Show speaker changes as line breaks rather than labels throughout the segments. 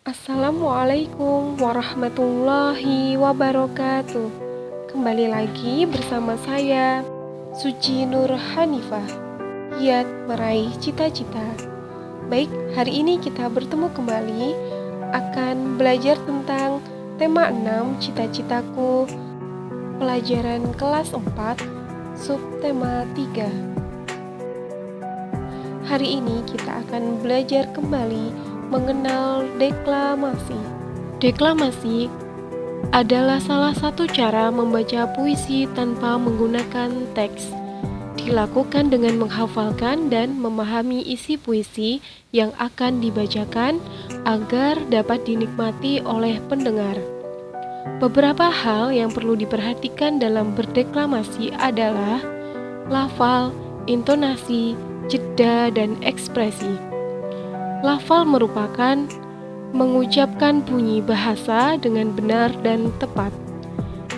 Assalamualaikum warahmatullahi wabarakatuh. Kembali lagi bersama saya, Suci Nur Hanifah. Giat meraih cita-cita. Baik, hari ini kita bertemu kembali akan belajar tentang tema 6 cita-citaku, pelajaran kelas 4, subtema 3. Hari ini kita akan belajar kembali mengenal deklamasi. Deklamasi adalah salah satu cara membaca puisi tanpa menggunakan teks. Dilakukan dengan menghafalkan dan memahami isi puisi yang akan dibacakan agar dapat dinikmati oleh pendengar. Beberapa hal yang perlu diperhatikan dalam berdeklamasi adalah lafal, intonasi, jeda, dan ekspresi. Lafal merupakan mengucapkan bunyi bahasa dengan benar dan tepat.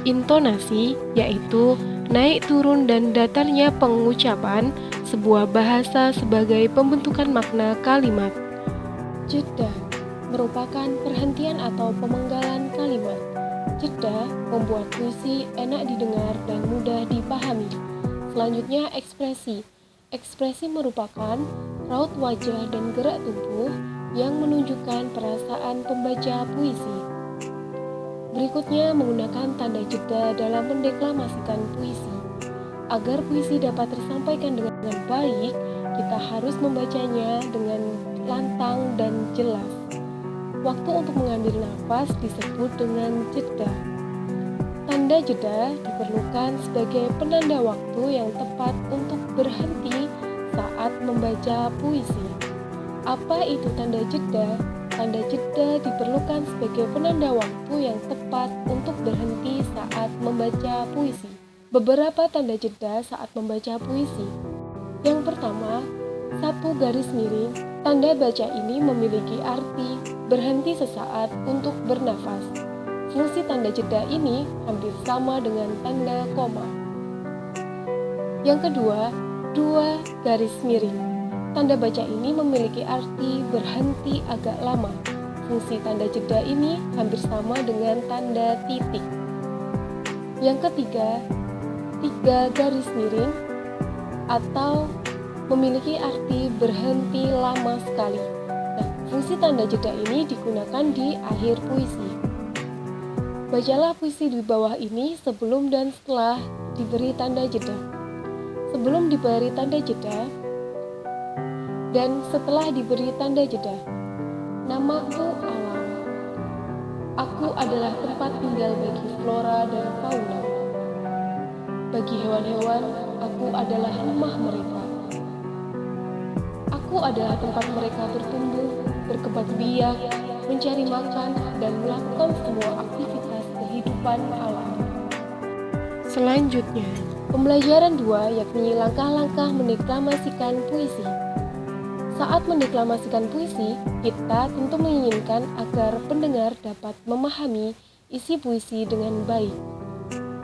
Intonasi yaitu naik turun dan datarnya pengucapan sebuah bahasa sebagai pembentukan makna kalimat. Jeda merupakan perhentian atau pemenggalan kalimat. Jeda membuat puisi enak didengar dan mudah dipahami. Selanjutnya ekspresi. Ekspresi merupakan raut wajah dan gerak tubuh yang menunjukkan perasaan pembaca puisi. Berikutnya menggunakan tanda jeda dalam mendeklamasikan puisi. Agar puisi dapat tersampaikan dengan baik, kita harus membacanya dengan lantang dan jelas. Waktu untuk mengambil nafas disebut dengan jeda. Tanda jeda diperlukan sebagai penanda waktu yang tepat untuk berhenti saat membaca puisi. Apa itu tanda jeda? Tanda jeda diperlukan sebagai penanda waktu yang tepat untuk berhenti saat membaca puisi. Beberapa tanda jeda saat membaca puisi. Yang pertama, sapu garis miring. Tanda baca ini memiliki arti berhenti sesaat untuk bernafas. Fungsi tanda jeda ini hampir sama dengan tanda koma. Yang kedua, dua garis miring. Tanda baca ini memiliki arti berhenti agak lama. Fungsi tanda jeda ini hampir sama dengan tanda titik. Yang ketiga, tiga garis miring atau memiliki arti berhenti lama sekali. Nah, fungsi tanda jeda ini digunakan di akhir puisi. Bacalah puisi di bawah ini sebelum dan setelah diberi tanda jeda. Sebelum diberi tanda jeda dan setelah diberi tanda jeda. Namaku alam. Aku adalah tempat tinggal bagi flora dan fauna. Bagi hewan-hewan, aku adalah rumah mereka. Aku adalah tempat mereka bertumbuh, berkembang biak, mencari makan, dan melakukan semua aktivitas kehidupan alam. Selanjutnya, pembelajaran 2 yakni langkah-langkah mendeklamasikan puisi. Saat mendeklamasikan puisi, kita tentu menginginkan agar pendengar dapat memahami isi puisi dengan baik.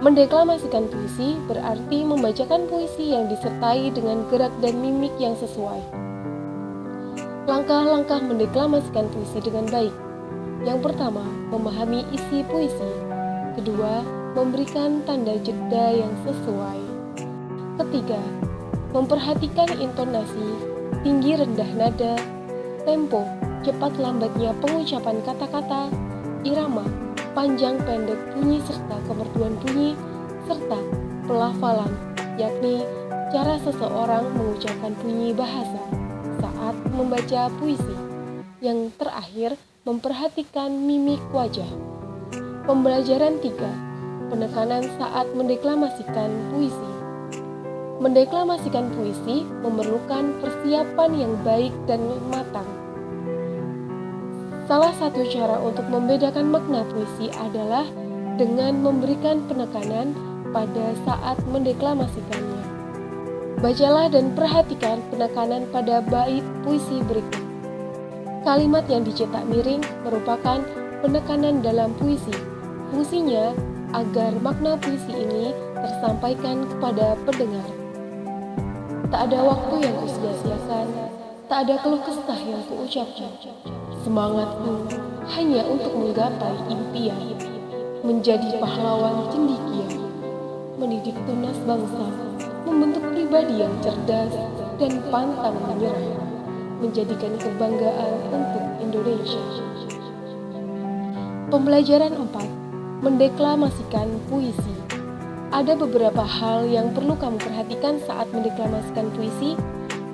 Mendeklamasikan puisi berarti membacakan puisi yang disertai dengan gerak dan mimik yang sesuai. Langkah-langkah mendeklamasikan puisi dengan baik. Yang pertama, memahami isi puisi. Kedua, memberikan tanda jeda yang sesuai. Ketiga, memperhatikan intonasi, tinggi rendah nada, tempo, cepat lambatnya pengucapan kata-kata, irama, panjang pendek bunyi serta kemerduan bunyi, serta pelafalan, yakni cara seseorang mengucapkan bunyi bahasa saat membaca puisi. Yang terakhir, memperhatikan mimik wajah. Pembelajaran 3. Penekanan saat mendeklamasikan puisi. Mendeklamasikan puisi memerlukan persiapan yang baik dan matang. Salah satu cara untuk membedakan makna puisi adalah dengan memberikan penekanan pada saat mendeklamasikannya. Bacalah dan perhatikan penekanan pada bait puisi berikut. Kalimat yang dicetak miring merupakan penekanan dalam puisi. Fungsinya agar makna puisi ini tersampaikan kepada pendengar. Tak ada waktu yang kusia-siakan, tak ada keluh kesah yang kuucapkan. Semangatku hanya untuk menggapai impian, menjadi pahlawan cendekia, mendidik tunas bangsa, membentuk pribadi yang cerdas dan pantang menyerah, menjadikan kebanggaan untuk Indonesia. Pembelajaran 4. Mendeklamasikan puisi. Ada beberapa hal yang perlu kamu perhatikan saat mendeklamasikan puisi,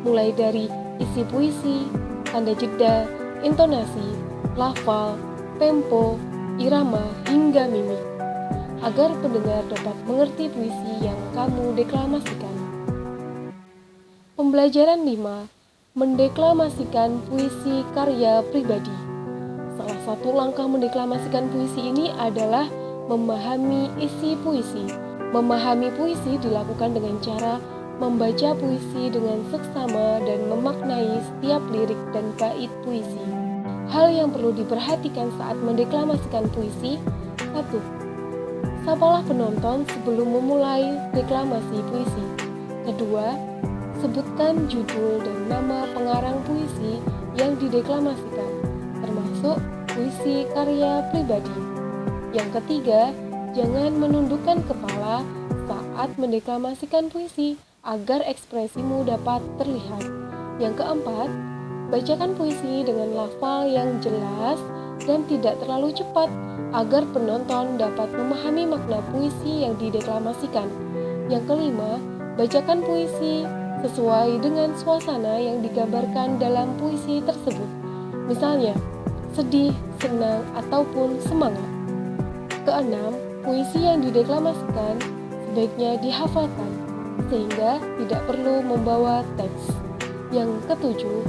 mulai dari isi puisi, tanda jeda, intonasi, lafal, tempo, irama, hingga mimik, agar pendengar dapat mengerti puisi yang kamu deklamasikan. Pembelajaran 5. Mendeklamasikan puisi karya pribadi. Salah satu langkah mendeklamasikan puisi ini adalah memahami isi puisi. Memahami puisi dilakukan dengan cara membaca puisi dengan seksama dan memaknai setiap lirik dan bait puisi. Hal yang perlu diperhatikan saat mendeklamasikan puisi. 1. Sapalah penonton sebelum memulai deklamasi puisi. 2. Sebutkan judul dan nama pengarang puisi yang dideklamasikan, termasuk puisi karya pribadi. Yang ketiga, jangan menundukkan kepala saat mendeklamasikan puisi agar ekspresimu dapat terlihat. Yang keempat, bacakan puisi dengan lafal yang jelas dan tidak terlalu cepat agar penonton dapat memahami makna puisi yang dideklamasikan. Yang kelima, bacakan puisi sesuai dengan suasana yang digambarkan dalam puisi tersebut. Misalnya, sedih, senang, ataupun semangat. Keenam, puisi yang dideklamasikan sebaiknya dihafalkan, sehingga tidak perlu membawa teks. Yang ketujuh,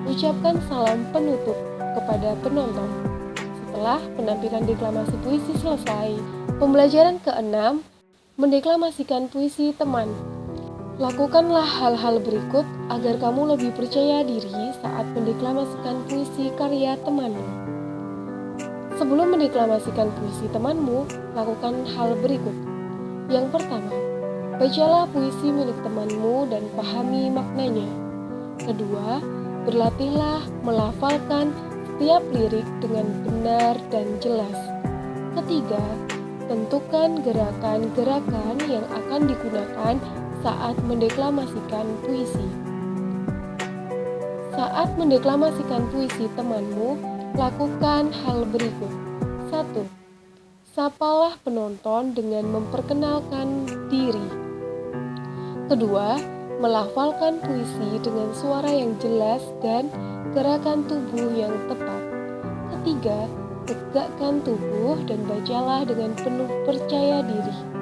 ucapkan salam penutup kepada penonton. Setelah penampilan deklamasi puisi selesai, pembelajaran keenam, mendeklamasikan puisi teman. Lakukanlah hal-hal berikut agar kamu lebih percaya diri saat mendeklamasikan puisi karya temanmu. Sebelum mendeklamasikan puisi temanmu, lakukan hal berikut. Yang pertama, bacalah puisi milik temanmu dan pahami maknanya. Kedua, berlatihlah melafalkan setiap lirik dengan benar dan jelas. Ketiga, tentukan gerakan-gerakan yang akan digunakan saat mendeklamasikan puisi. Saat mendeklamasikan puisi temanmu, lakukan hal berikut. 1. Sapalah penonton dengan memperkenalkan diri. Kedua, melafalkan puisi dengan suara yang jelas dan gerakan tubuh yang tepat. Ketiga, tegakkan tubuh dan bacalah dengan penuh percaya diri.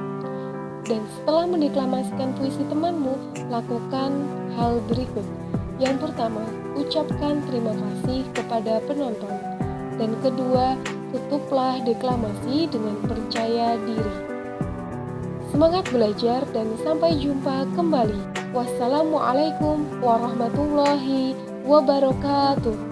Dan setelah mendeklamasikan puisi temanmu, lakukan hal berikut. Yang pertama, ucapkan terima kasih kepada penonton. Dan kedua, tutuplah deklamasi dengan percaya diri. Semangat belajar dan sampai jumpa kembali. Wassalamualaikum warahmatullahi wabarakatuh.